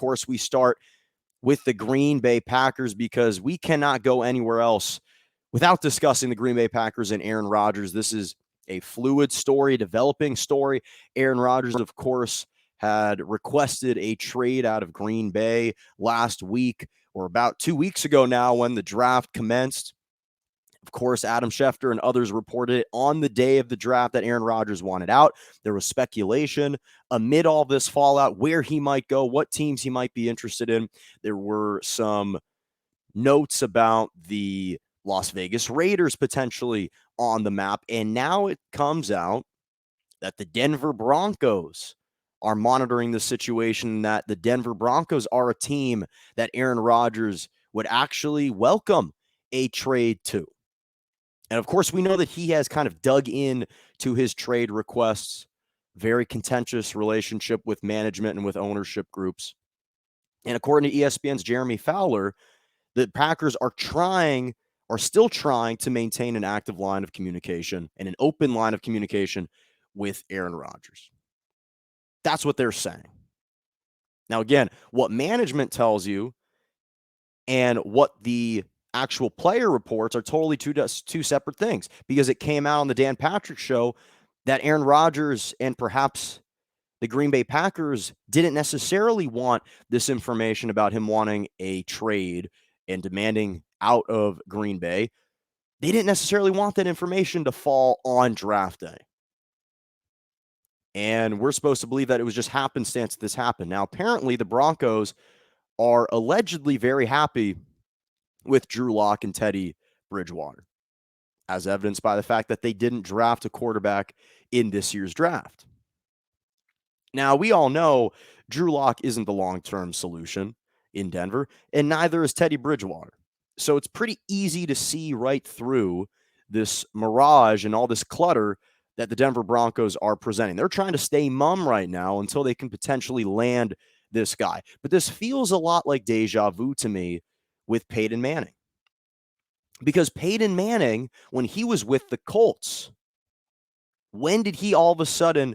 course, we start with the Green Bay Packers because we cannot go anywhere else without discussing the Green Bay Packers and Aaron Rodgers. This is a fluid story, developing story. Aaron Rodgers, of course, had requested a trade out of Green Bay last week, or about 2 weeks ago now, when the draft commenced. Of course, Adam Schefter and others reported it on the day of the draft that Aaron Rodgers wanted out. There was speculation amid all this fallout where he might go, what teams he might be interested in. There were some notes about the Las Vegas Raiders potentially on the map. And now it comes out that the Denver Broncos are monitoring the situation, that the Denver Broncos are a team that Aaron Rodgers would actually welcome a trade to. And of course, we know that he has kind of dug in to his trade requests, very contentious relationship with management and with ownership groups. And according to ESPN's Jeremy Fowler, the Packers are still trying to maintain an active line of communication and an open line of communication with Aaron Rodgers. That's what they're saying. Now, again, what management tells you and what the actual player reports are totally two separate things, because it came out on the Dan Patrick show that Aaron Rodgers and perhaps the Green Bay Packers didn't necessarily want this information about him wanting a trade and demanding out of Green Bay. They didn't necessarily want that information to fall on draft day. And we're supposed to believe that it was just happenstance that this happened. Now, apparently, the Broncos are allegedly very happy with Drew Lock and Teddy Bridgewater, as evidenced by the fact that they didn't draft a quarterback in this year's draft. Now, we all know Drew Lock isn't the long-term solution in Denver, and neither is Teddy Bridgewater. So it's pretty easy to see right through this mirage and all this clutter that the Denver Broncos are presenting. They're trying to stay mum right now until they can potentially land this guy. But this feels a lot like deja vu to me with Peyton Manning. Because Peyton Manning, when he was with the Colts, when did he all of a sudden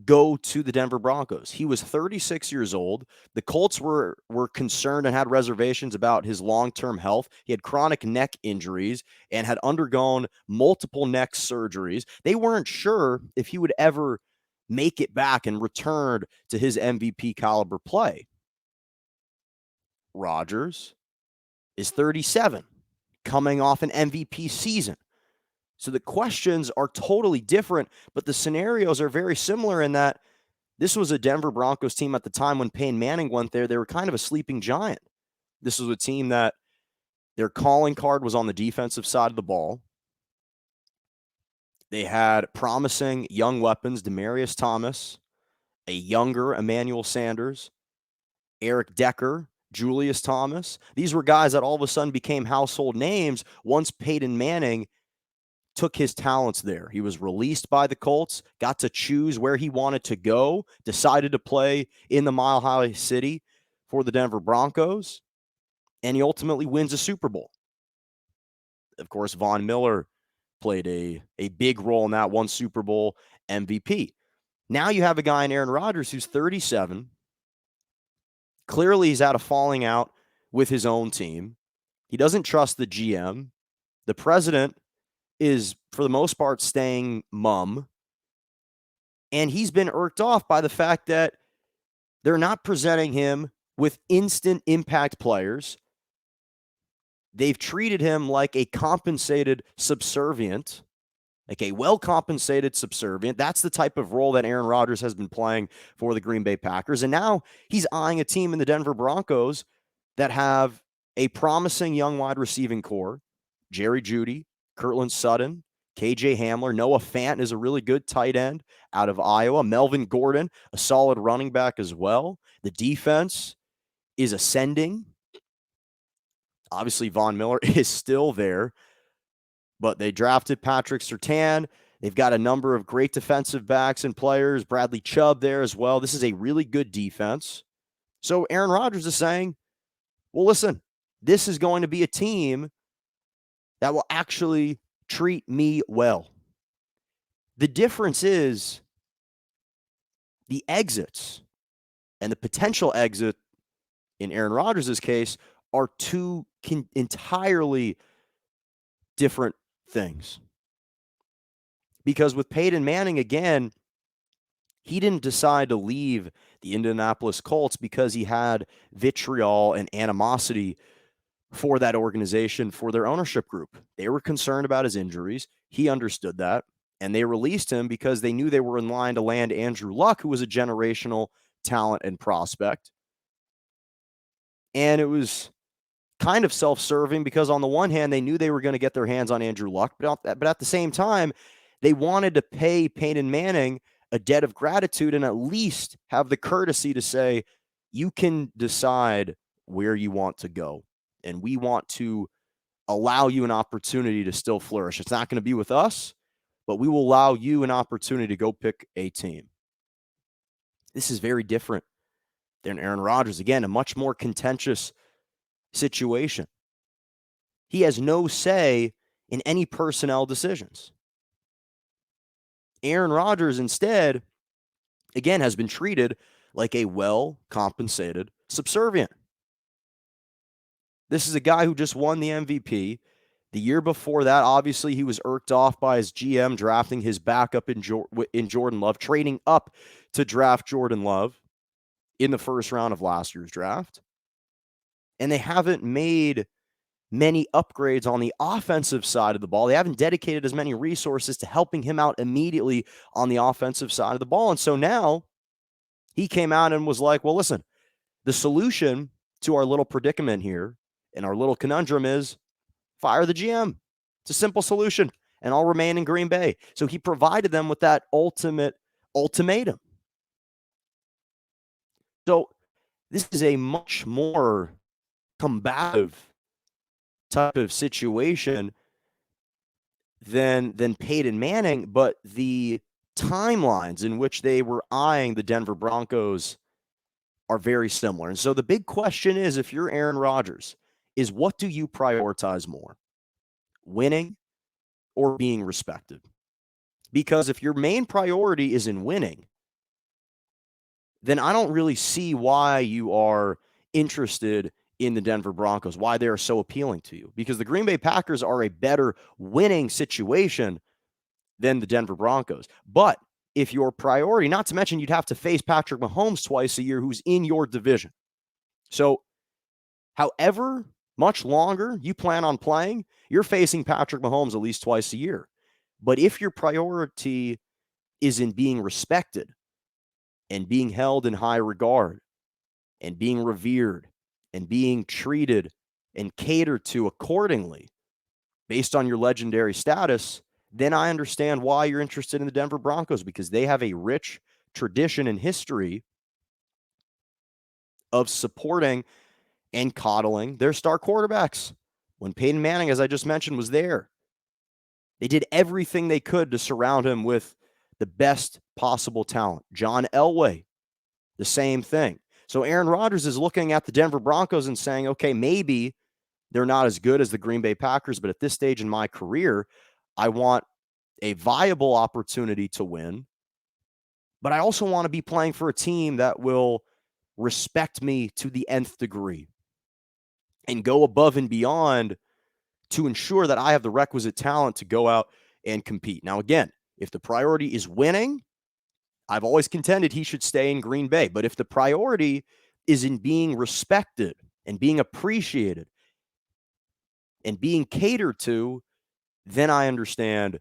go to the Denver Broncos? He was 36 years old. The Colts were concerned and had reservations about his long-term health. He had chronic neck injuries and had undergone multiple neck surgeries. They weren't sure if he would ever make it back and return to his MVP caliber play. Rodgers is 37, coming off an MVP season. So the questions are totally different, but the scenarios are very similar in that this was a Denver Broncos team at the time when Peyton Manning went there. They were kind of a sleeping giant. This was a team that their calling card was on the defensive side of the ball. They had promising young weapons, Demaryius Thomas, a younger Emmanuel Sanders, Eric Decker, Julius Thomas. These were guys that all of a sudden became household names once Peyton Manning took his talents there. He was released by the Colts, got to choose where he wanted to go, decided to play in the Mile High City for the Denver Broncos, and he ultimately wins a Super Bowl. Of course, Von Miller played a big role in that, one Super Bowl MVP. Now you have a guy in Aaron Rodgers who's 37. Clearly, he's had a falling out with his own team. He doesn't trust the GM. The president is, for the most part, staying mum. And he's been irked off by the fact that they're not presenting him with instant impact players. They've treated him like a compensated subservient, like a well-compensated subservient. That's the type of role that Aaron Rodgers has been playing for the Green Bay Packers. And now he's eyeing a team in the Denver Broncos that have a promising young wide receiving core. Jerry Jeudy, Cortland Sutton, KJ Hamler, Noah Fant is a really good tight end out of Iowa. Melvin Gordon, a solid running back as well. The defense is ascending. Obviously, Von Miller is still there, but they drafted Patrick Surtain. They've got a number of great defensive backs and players. Bradley Chubb there as well. This is a really good defense. So Aaron Rodgers is saying, well, listen, this is going to be a team that will actually treat me well. The difference is the exits and the potential exit in Aaron Rodgers' case, are two entirely different things. Because with Peyton Manning, again, he didn't decide to leave the Indianapolis Colts because he had vitriol and animosity for that organization, for their ownership group. They were concerned about his injuries. He understood that, and they released him because they knew they were in line to land Andrew Luck, who was a generational talent and prospect. And it was kind of self-serving because on the one hand, they knew they were going to get their hands on Andrew Luck, but at the same time, they wanted to pay Peyton Manning a debt of gratitude and at least have the courtesy to say, you can decide where you want to go. And we want to allow you an opportunity to still flourish. It's not going to be with us, but we will allow you an opportunity to go pick a team. This is very different than Aaron Rodgers. Again, a much more contentious situation. He has no say in any personnel decisions. Aaron Rodgers, instead, again, has been treated like a well-compensated subservient. This is a guy who just won the MVP. The year before that, obviously, he was irked off by his GM drafting his backup in Jordan Love, trading up to draft Jordan Love in the first round of last year's draft. And they haven't made many upgrades on the offensive side of the ball. They haven't dedicated as many resources to helping him out immediately on the offensive side of the ball. And so now he came out and was like, well, listen, the solution to our little predicament here and our little conundrum is fire the GM. It's a simple solution, and I'll remain in Green Bay. So he provided them with that ultimate ultimatum. So this is a much more combative type of situation than Peyton Manning, but the timelines in which they were eyeing the Denver Broncos are very similar. And so the big question is, if you're Aaron Rodgers, is what do you prioritize more? Winning or being respected? Because if your main priority is in winning, then I don't really see why you are interested in the Denver Broncos, why they are so appealing to you. Because the Green Bay Packers are a better winning situation than the Denver Broncos. But if your priority, not to mention you'd have to face Patrick Mahomes twice a year, who's in your division. So however much longer you plan on playing, you're facing Patrick Mahomes at least twice a year. But if your priority is in being respected and being held in high regard and being revered and being treated and catered to accordingly based on your legendary status, then I understand why you're interested in the Denver Broncos, because they have a rich tradition and history of supporting and coddling their star quarterbacks. When Peyton Manning, as I just mentioned, was there, they did everything they could to surround him with the best possible talent. John Elway, the same thing. So Aaron Rodgers is looking at the Denver Broncos and saying, okay, maybe they're not as good as the Green Bay Packers, but at this stage in my career, I want a viable opportunity to win. But I also want to be playing for a team that will respect me to the nth degree and go above and beyond to ensure that I have the requisite talent to go out and compete. Now, again, if the priority is winning, I've always contended he should stay in Green Bay. But if the priority is in being respected and being appreciated and being catered to, then I understand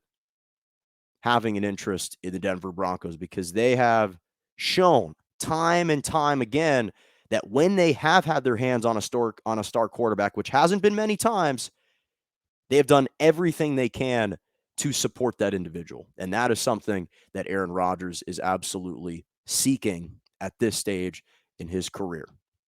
having an interest in the Denver Broncos, because they have shown time and time again that when they have had their hands on a star quarterback, which hasn't been many times, they have done everything they can to support that individual. And that is something that Aaron Rodgers is absolutely seeking at this stage in his career.